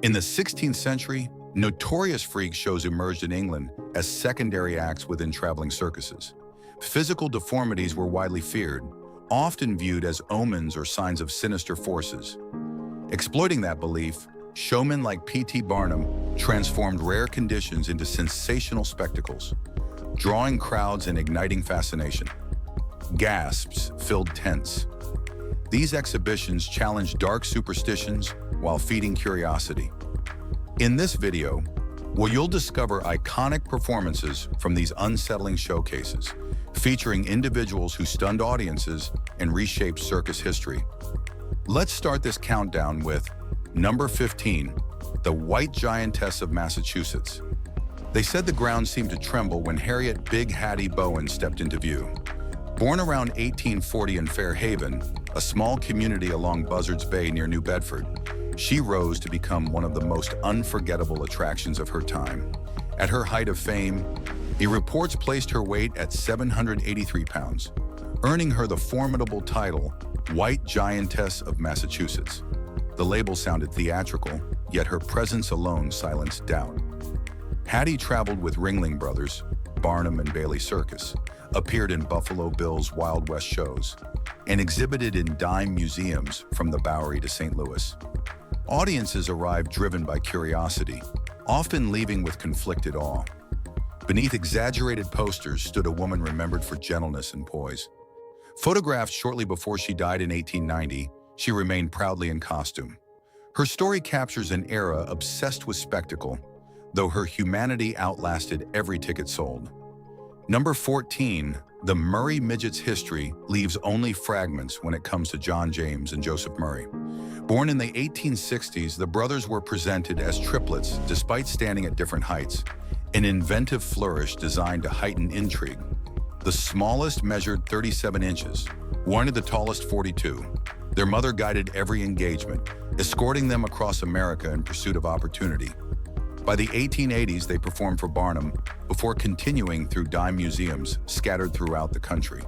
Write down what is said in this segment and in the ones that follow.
In the 16th century, notorious freak shows emerged in England as secondary acts within traveling circuses. Physical deformities were widely feared, often viewed as omens or signs of sinister forces. Exploiting that belief, showmen like P.T. Barnum transformed rare conditions into sensational spectacles, drawing crowds and igniting fascination. Gasps filled tents. These exhibitions challenged dark superstitions while feeding curiosity. In this video, you'll discover iconic performances from these unsettling showcases, featuring individuals who stunned audiences and reshaped circus history. Let's start this countdown with number 15, the White Giantess of Massachusetts. They said the ground seemed to tremble when Harriet Big Hattie Bowen stepped into view. Born around 1840 in Fairhaven, a small community along Buzzards Bay near New Bedford, she rose to become one of the most unforgettable attractions of her time. At her height of fame, the reports placed her weight at 783 pounds, earning her the formidable title, White Giantess of Massachusetts. The label sounded theatrical, yet her presence alone silenced doubt. Hattie traveled with Ringling Brothers, Barnum and Bailey Circus, appeared in Buffalo Bill's Wild West shows, and exhibited in dime museums from the Bowery to St. Louis. Audiences arrived driven by curiosity, often leaving with conflicted awe. Beneath exaggerated posters stood a woman remembered for gentleness and poise. Photographed shortly before she died in 1890, she remained proudly in costume. Her story captures an era obsessed with spectacle, though her humanity outlasted every ticket sold. Number 14, the Murray Midget's history leaves only fragments when it comes to John James and Joseph Murray. Born in the 1860s, the brothers were presented as triplets despite standing at different heights, an inventive flourish designed to heighten intrigue. The smallest measured 37 inches, one of the tallest 42. Their mother guided every engagement, escorting them across America in pursuit of opportunity. By the 1880s, they performed for Barnum before continuing through dime museums scattered throughout the country.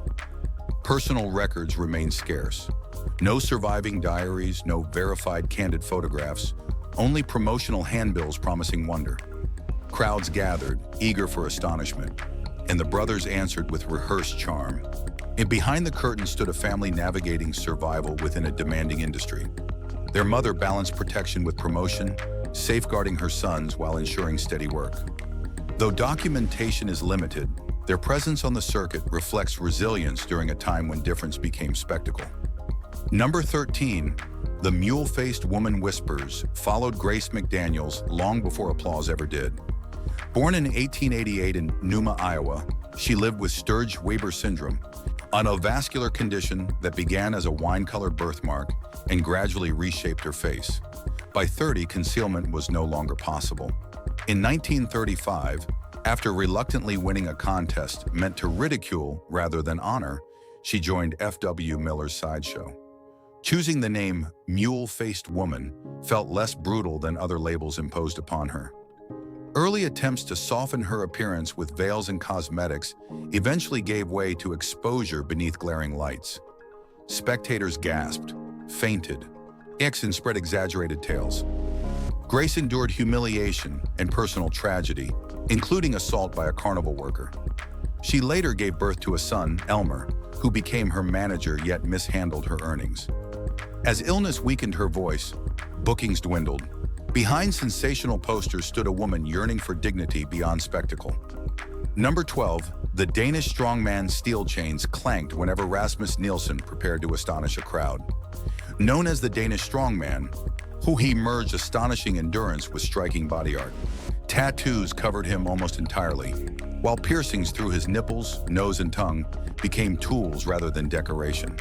Personal records remain scarce. No surviving diaries, no verified candid photographs, only promotional handbills promising wonder. Crowds gathered, eager for astonishment, and the brothers answered with rehearsed charm. And behind the curtain stood a family navigating survival within a demanding industry. Their mother balanced protection with promotion, safeguarding her sons while ensuring steady work. Though documentation is limited, their presence on the circuit reflects resilience during a time when difference became spectacle. Number 13, the Mule-Faced Woman Whispers followed Grace McDaniels long before applause ever did. Born in 1888 in Numa, Iowa, she lived with Sturge-Weber syndrome, an avascular condition that began as a wine-colored birthmark and gradually reshaped her face. By 30, concealment was no longer possible. In 1935, after reluctantly winning a contest meant to ridicule rather than honor, she joined F.W. Miller's sideshow. Choosing the name Mule-Faced Woman felt less brutal than other labels imposed upon her. Early attempts to soften her appearance with veils and cosmetics eventually gave way to exposure beneath glaring lights. Spectators gasped, fainted, and spread exaggerated tales. Grace endured humiliation and personal tragedy, including assault by a carnival worker. She later gave birth to a son, Elmer, who became her manager yet mishandled her earnings. As illness weakened her voice, bookings dwindled. Behind sensational posters stood a woman yearning for dignity beyond spectacle. Number 12, the Danish strongman steel chains clanked whenever Rasmus Nielsen prepared to astonish a crowd. Known as the Danish strongman, he merged astonishing endurance with striking body art. Tattoos covered him almost entirely, while piercings through his nipples, nose, and tongue became tools rather than decoration.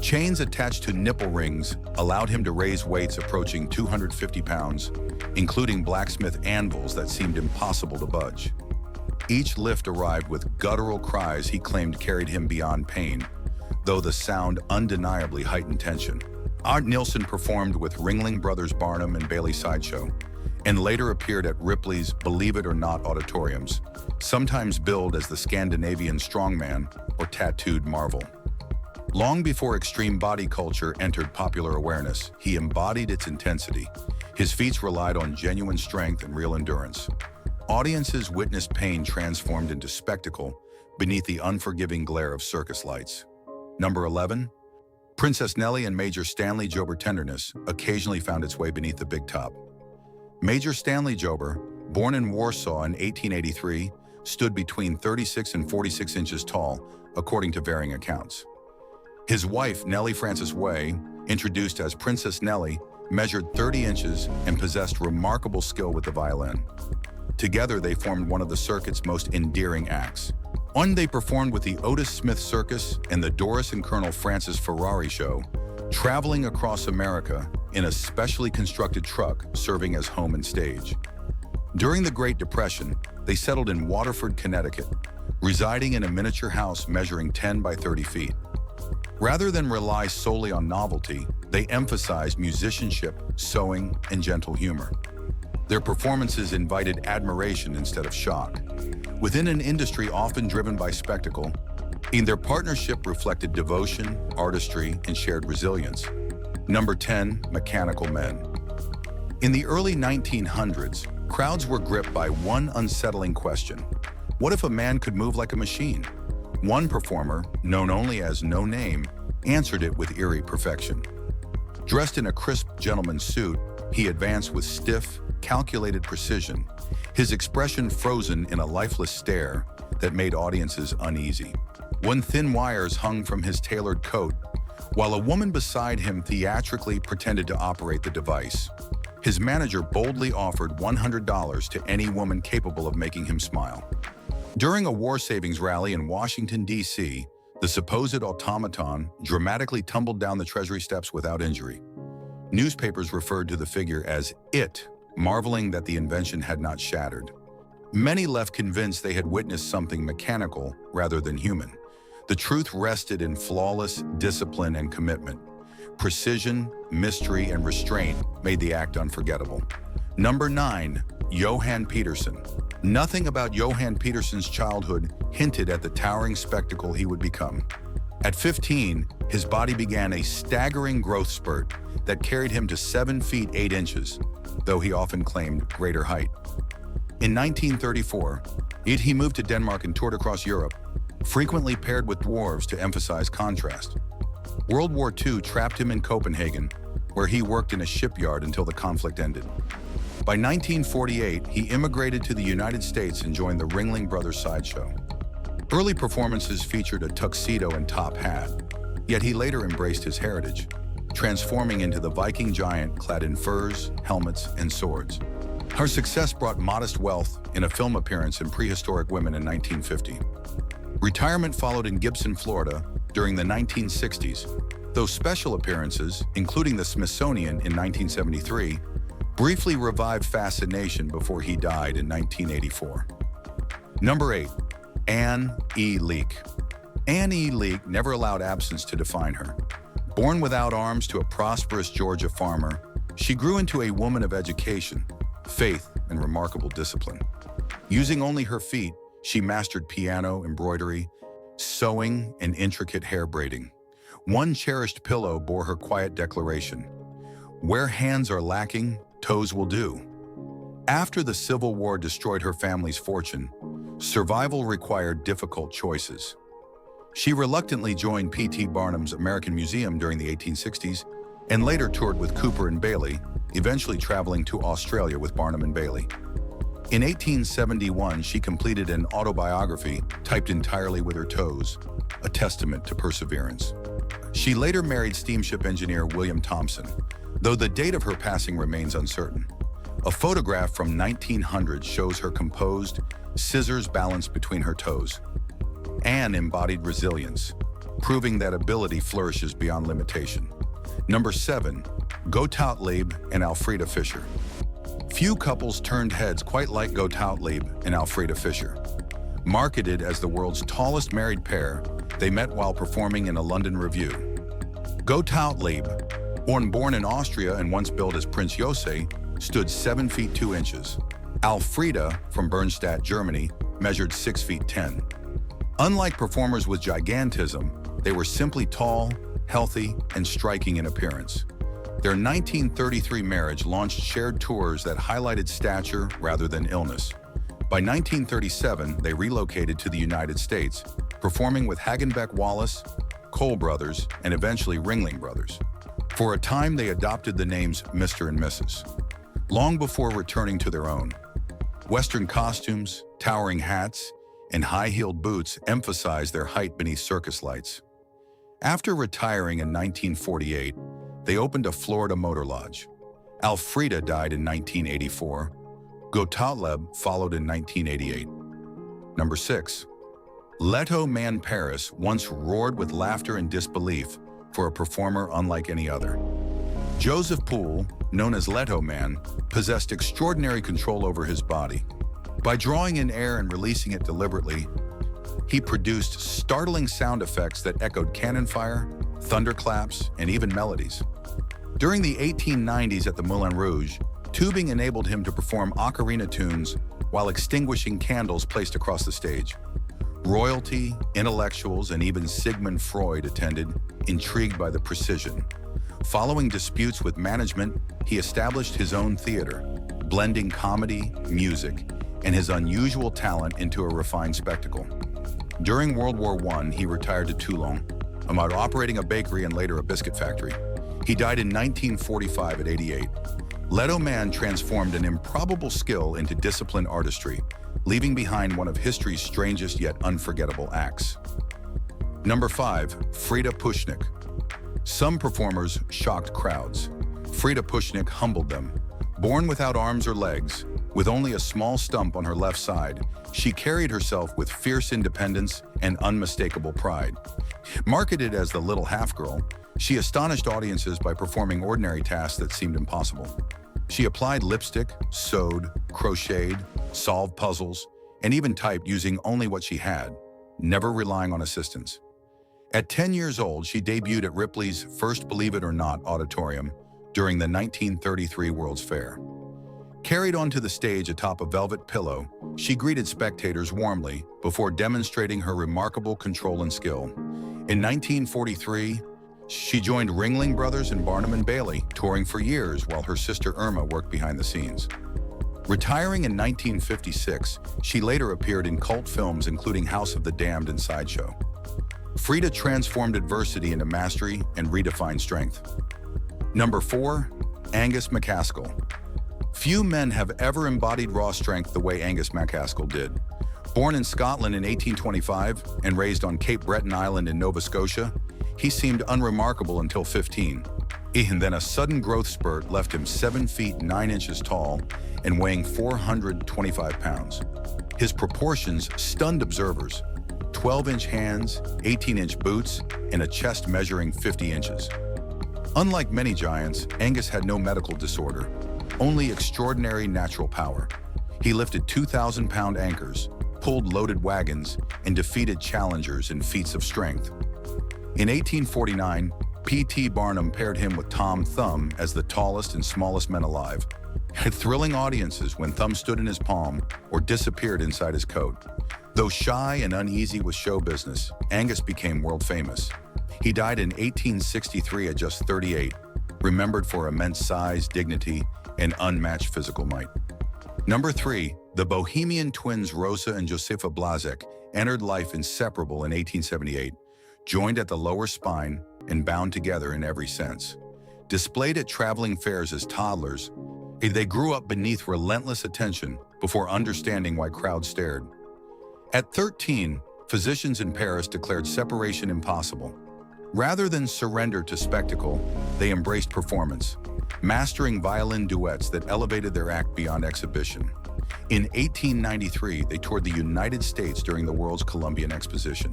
Chains attached to nipple rings allowed him to raise weights approaching 250 pounds, including blacksmith anvils that seemed impossible to budge. Each lift arrived with guttural cries he claimed carried him beyond pain, though the sound undeniably heightened tension. Art Nielsen performed with Ringling Brothers Barnum and Bailey Sideshow, and later appeared at Ripley's Believe It or Not auditoriums, sometimes billed as the Scandinavian strongman or tattooed marvel. Long before extreme body culture entered popular awareness, he embodied its intensity. His feats relied on genuine strength and real endurance. Audiences witnessed pain transformed into spectacle beneath the unforgiving glare of circus lights. Number 11. Princess Nellie and Major Stanley Jober tenderness occasionally found its way beneath the big top. Major Stanley Jober, born in Warsaw in 1883, stood between 36 and 46 inches tall, according to varying accounts. His wife, Nellie Frances Way, introduced as Princess Nellie, measured 30 inches and possessed remarkable skill with the violin. Together, they formed one of the circuit's most endearing acts. They performed with the Otis Smith Circus and the Doris and Colonel Francis Ferrari Show, traveling across America in a specially constructed truck serving as home and stage. During the Great Depression, they settled in Waterford, Connecticut, residing in a miniature house measuring 10 by 30 feet. Rather than rely solely on novelty, they emphasized musicianship, sewing, and gentle humor. Their performances invited admiration instead of shock. Within an industry often driven by spectacle, their partnership reflected devotion, artistry, and shared resilience. Number 10. Mechanical men. In the early 1900s, crowds were gripped by one unsettling question. What if a man could move like a machine? One performer, known only as No Name, answered it with eerie perfection. Dressed in a crisp gentleman's suit, he advanced with stiff, calculated precision, his expression frozen in a lifeless stare that made audiences uneasy. When thin wires hung from his tailored coat, while a woman beside him theatrically pretended to operate the device, his manager boldly offered $100 to any woman capable of making him smile. During a war savings rally in Washington, D.C., the supposed automaton dramatically tumbled down the Treasury steps without injury. Newspapers referred to the figure as "it," marveling that the invention had not shattered. Many left convinced they had witnessed something mechanical rather than human. The truth rested in flawless discipline and commitment. Precision, mystery, and restraint made the act unforgettable. Number 9. Johan Peterson. Nothing about Johan Peterson's childhood hinted at the towering spectacle he would become. At 15, his body began a staggering growth spurt that carried him to 7 feet 8 inches, though he often claimed greater height. In 1934, he moved to Denmark and toured across Europe, frequently paired with dwarves to emphasize contrast. World War II trapped him in Copenhagen, where he worked in a shipyard until the conflict ended. By 1948, he immigrated to the United States and joined the Ringling Brothers sideshow. Early performances featured a tuxedo and top hat, yet he later embraced his heritage, transforming into the Viking giant clad in furs, helmets, and swords. Her success brought modest wealth in a film appearance in Prehistoric Women in 1950. Retirement followed in Gibson, Florida, during the 1960s, though special appearances, including the Smithsonian in 1973, briefly revived fascination before he died in 1984. Number 8. Anne E. Leake. Anne E. Leake never allowed absence to define her. Born without arms to a prosperous Georgia farmer, she grew into a woman of education, faith, and remarkable discipline. Using only her feet, she mastered piano, embroidery, sewing, and intricate hair braiding. One cherished pillow bore her quiet declaration: "Where hands are lacking, toes will do." After the Civil War destroyed her family's fortune, survival required difficult choices. She reluctantly joined P.T. Barnum's American Museum during the 1860s and later toured with Cooper and Bailey, eventually traveling to Australia with Barnum and Bailey. In 1871, she completed an autobiography typed entirely with her toes, a testament to perseverance. She later married steamship engineer William Thompson, though the date of her passing remains uncertain. A photograph from 1900 shows her composed, scissors balanced between her toes. Anne embodied resilience, proving that ability flourishes beyond limitation. Number 7. Gottlieb and Elfriede Fischer. Few couples turned heads quite like Gottlieb and Elfriede Fischer. Marketed as the world's tallest married pair, they met while performing in a London revue. Gottlieb, born in Austria and once billed as Prince Jose, stood 7 feet 2 inches. Elfriede, from Bernstadt, Germany, measured 6 feet 10. Unlike performers with gigantism, They were simply tall, healthy, and striking in appearance. Their 1933 marriage launched shared tours that highlighted stature rather than illness. By 1937, they relocated to the United States, performing with Hagenbeck Wallace, Cole Brothers, and eventually Ringling Brothers. For a time, they adopted the names Mr. and Mrs. Long before returning to their own. Western costumes, towering hats, and high-heeled boots emphasized their height beneath circus lights. After retiring in 1948, they opened a Florida motor lodge. Alfreda died in 1984. Gottlieb followed in 1988. Number 6. Leto Man Paris once roared with laughter and disbelief for a performer unlike any other. Joseph Poole, known as Leto Man, possessed extraordinary control over his body. By drawing in air and releasing it deliberately, he produced startling sound effects that echoed cannon fire, thunderclaps, and even melodies. During the 1890s at the Moulin Rouge, tubing enabled him to perform ocarina tunes while extinguishing candles placed across the stage. Royalty, intellectuals, and even Sigmund Freud attended, intrigued by the precision. Following disputes with management, he established his own theater, blending comedy, music, and his unusual talent into a refined spectacle. During World War I, he retired to Toulon, amid operating a bakery and later a biscuit factory. He died in 1945 at 88. Leto Man transformed an improbable skill into disciplined artistry, leaving behind one of history's strangest yet unforgettable acts. Number 5. Frida Pushnik. Some performers shocked crowds. Frida Pushnik humbled them. Born without arms or legs, with only a small stump on her left side, she carried herself with fierce independence and unmistakable pride. Marketed as the little half-girl, she astonished audiences by performing ordinary tasks that seemed impossible. She applied lipstick, sewed, crocheted, solved puzzles, and even typed using only what she had, never relying on assistance. At 10 years old, she debuted at Ripley's first Believe It or Not auditorium during the 1933 World's Fair. Carried onto the stage atop a velvet pillow, she greeted spectators warmly before demonstrating her remarkable control and skill. In 1943, she joined Ringling Brothers and Barnum and Bailey, touring for years while her sister Irma worked behind the scenes. Retiring in 1956, she later appeared in cult films including House of the Damned and Sideshow. Frida transformed adversity into mastery and redefined strength. Number 4. Angus MacAskill. Few men have ever embodied raw strength the way Angus MacAskill did. Born in Scotland in 1825 and raised on Cape Breton Island in Nova Scotia, he seemed unremarkable until 15. And then a sudden growth spurt left him 7 feet 9 inches tall and weighing 425 pounds. His proportions stunned observers: 12-inch hands, 18-inch boots, and a chest measuring 50 inches. Unlike many giants, Angus had no medical disorder, only extraordinary natural power. He lifted 2,000-pound anchors, pulled loaded wagons, and defeated challengers in feats of strength. In 1849, P.T. Barnum paired him with Tom Thumb as the tallest and smallest men alive, had thrilling audiences when Thumb stood in his palm or disappeared inside his coat. Though shy and uneasy with show business, Angus became world famous. He died in 1863 at just 38, remembered for immense size, dignity, and unmatched physical might. Number 3, the Bohemian twins Rosa and Josefa Blazek entered life inseparable in 1878, joined at the lower spine and bound together in every sense. Displayed at traveling fairs as toddlers, they grew up beneath relentless attention before understanding why crowds stared. At 13, physicians in Paris declared separation impossible. Rather than surrender to spectacle, they embraced performance, mastering violin duets that elevated their act beyond exhibition. In 1893, they toured the United States during the World's Columbian Exposition.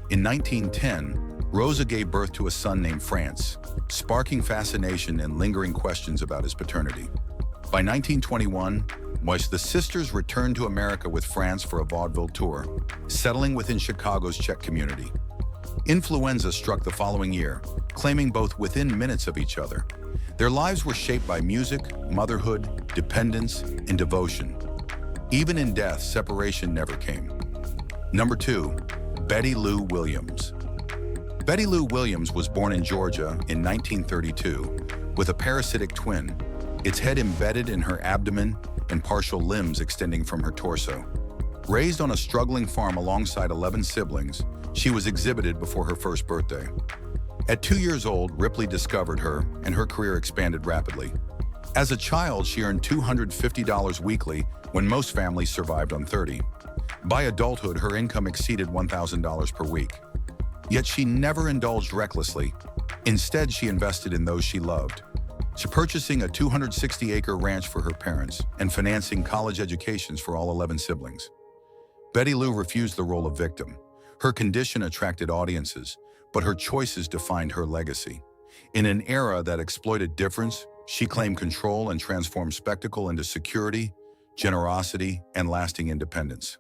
In 1910, Rosa gave birth to a son named France, sparking fascination and lingering questions about his paternity. By 1921, the sisters returned to America with France for a vaudeville tour, settling within Chicago's Czech community. Influenza struck the following year, claiming both within minutes of each other. Their lives were shaped by music, motherhood, dependence, and devotion. Even in death, separation never came. Number 2, Betty Lou Williams. Betty Lou Williams was born in Georgia in 1932 with a parasitic twin, its head embedded in her abdomen and partial limbs extending from her torso. Raised on a struggling farm alongside 11 siblings, she was exhibited before her first birthday. At 2 years old, Ripley discovered her, and her career expanded rapidly. As a child, she earned $250 weekly when most families survived on $30. By adulthood, her income exceeded $1,000 per week. Yet she never indulged recklessly. Instead, she invested in those she loved, purchasing a 260-acre ranch for her parents and financing college educations for all 11 siblings. Betty Lou refused the role of victim. Her condition attracted audiences, but her choices defined her legacy. In an era that exploited difference, she claimed control and transformed spectacle into security, generosity, and lasting independence.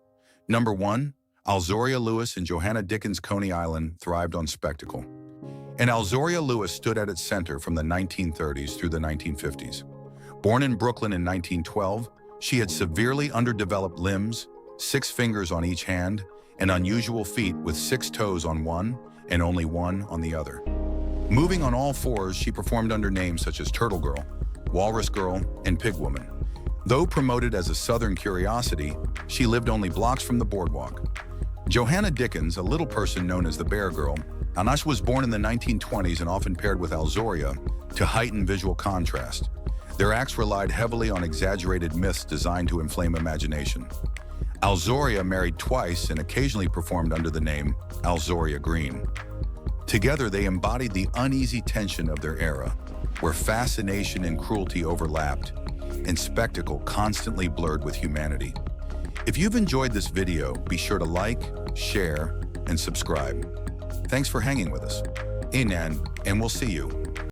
Number 1, Alzoria Lewis and Johanna Dickens. Coney Island thrived on spectacle, and Alzoria Lewis stood at its center from the 1930s through the 1950s. Born in Brooklyn in 1912, she had severely underdeveloped limbs, 6 fingers on each hand, and unusual feet with 6 toes on one and only one on the other. Moving on all fours, she performed under names such as Turtle Girl, Walrus Girl, and Pig Woman. Though promoted as a Southern curiosity, she lived only blocks from the boardwalk. Johanna Dickens, a little person known as the Bear Girl, Anash was born in the 1920s and often paired with Alzoria to heighten visual contrast. Their acts relied heavily on exaggerated myths designed to inflame imagination. Alzoria married twice and occasionally performed under the name Alzoria Green. Together, they embodied the uneasy tension of their era, where fascination and cruelty overlapped, and spectacle constantly blurred with humanity. If you've enjoyed this video, be sure to like, share, and subscribe. Thanks for hanging with us. Anan, and we'll see you